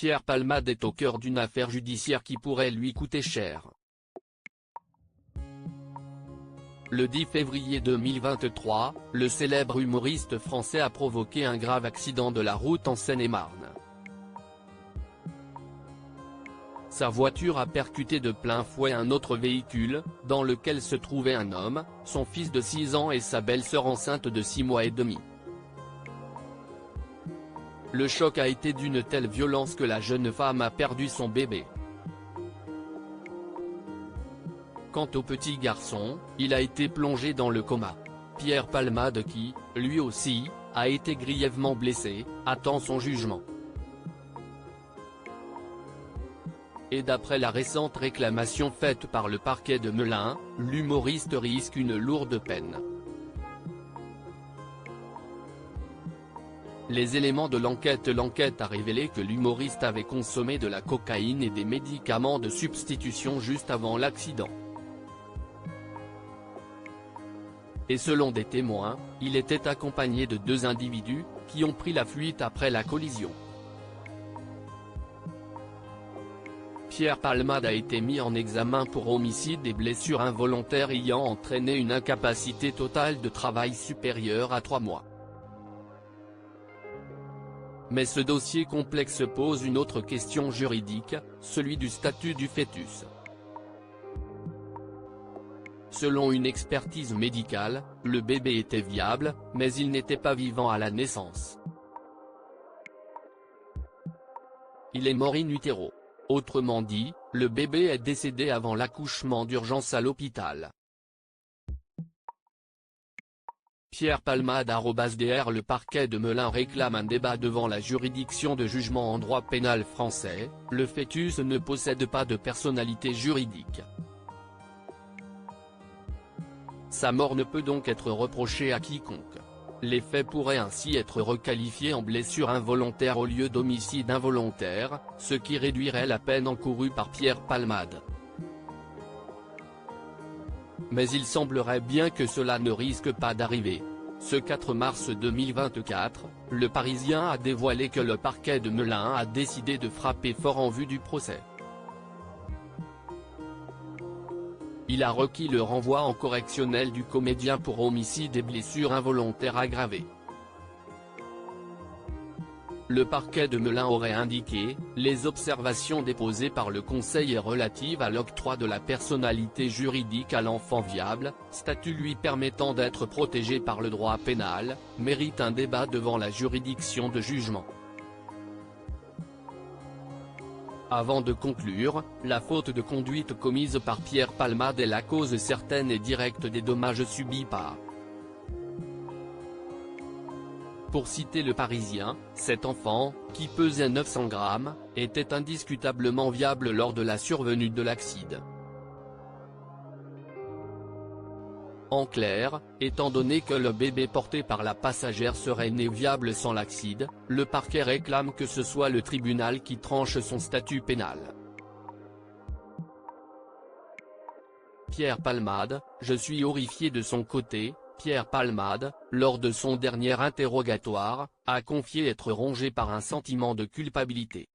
Pierre Palmade est au cœur d'une affaire judiciaire qui pourrait lui coûter cher. Le 10 février 2023, le célèbre humoriste français a provoqué un grave accident de la route en Seine-et-Marne. Sa voiture a percuté de plein fouet un autre véhicule, dans lequel se trouvait un homme, son fils de 6 ans et sa belle-sœur enceinte de 6 mois et demi. Le choc a été d'une telle violence que la jeune femme a perdu son bébé. Quant au petit garçon, il a été plongé dans le coma. Pierre Palmade qui, lui aussi, a été grièvement blessé, attend son jugement. Et d'après la récente réclamation faite par le parquet de Melun, l'humoriste risque une lourde peine. Les éléments de l'enquête a révélé que l'humoriste avait consommé de la cocaïne et des médicaments de substitution juste avant l'accident. Et selon des témoins, il était accompagné de 2 individus, qui ont pris la fuite après la collision. Pierre Palmade a été mis en examen pour homicide et blessures involontaires ayant entraîné une incapacité totale de travail supérieure à 3 mois. Mais ce dossier complexe pose une autre question juridique, celui du statut du fœtus. Selon une expertise médicale, le bébé était viable, mais il n'était pas vivant à la naissance. Il est mort in utero. Autrement dit, le bébé est décédé avant l'accouchement d'urgence à l'hôpital. Pierre Palmade @dr Le parquet de Melun réclame un débat devant la juridiction de jugement en droit pénal français, le fœtus ne possède pas de personnalité juridique. Sa mort ne peut donc être reprochée à quiconque. Les faits pourraient ainsi être requalifiés en blessure involontaire au lieu d'homicide involontaire, ce qui réduirait la peine encourue par Pierre Palmade. Mais il semblerait bien que cela ne risque pas d'arriver. Ce 4 mars 2024, Le Parisien a dévoilé que le parquet de Melun a décidé de frapper fort en vue du procès. Il a requis le renvoi en correctionnel du comédien pour homicide et blessures involontaires aggravées. Le parquet de Melun aurait indiqué, les observations déposées par le Conseil relatives à l'octroi de la personnalité juridique à l'enfant viable, statut lui permettant d'être protégé par le droit pénal, méritent un débat devant la juridiction de jugement. Avant de conclure, la faute de conduite commise par Pierre Palmade est la cause certaine et directe des dommages subis par. Pour citer Le Parisien, cet enfant, qui pesait 900 grammes, était indiscutablement viable lors de la survenue de l'accident. En clair, étant donné que le bébé porté par la passagère serait né viable sans l'accident, le parquet réclame que ce soit le tribunal qui tranche son statut pénal. Pierre Palmade, je suis horrifié de son côté. Pierre Palmade, lors de son dernier interrogatoire, a confié être rongé par un sentiment de culpabilité.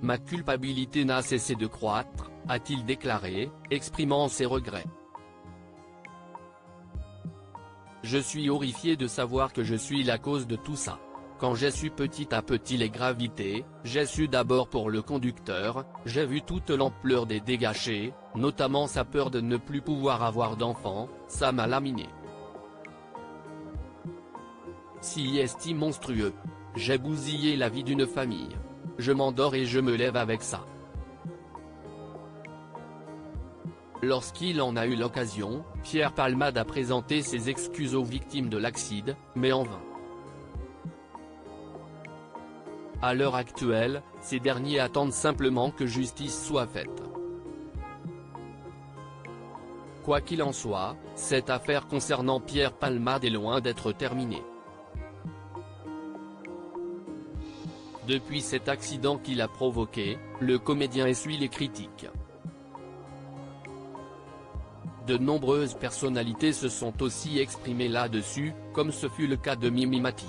Ma culpabilité n'a cessé de croître, a-t-il déclaré, exprimant ses regrets. Je suis horrifié de savoir que je suis la cause de tout ça. Quand j'ai su petit à petit les gravités, j'ai su d'abord pour le conducteur, j'ai vu toute l'ampleur des dégâts, notamment sa peur de ne plus pouvoir avoir d'enfant, ça m'a laminé. Si est monstrueux. J'ai bousillé la vie d'une famille. Je m'endors et je me lève avec ça. Lorsqu'il en a eu l'occasion, Pierre Palmade a présenté ses excuses aux victimes de l'accident, mais en vain. À l'heure actuelle, ces derniers attendent simplement que justice soit faite. Quoi qu'il en soit, cette affaire concernant Pierre Palmade est loin d'être terminée. Depuis cet accident qu'il a provoqué, le comédien essuie les critiques. De nombreuses personnalités se sont aussi exprimées là-dessus, comme ce fut le cas de Mimi Mati.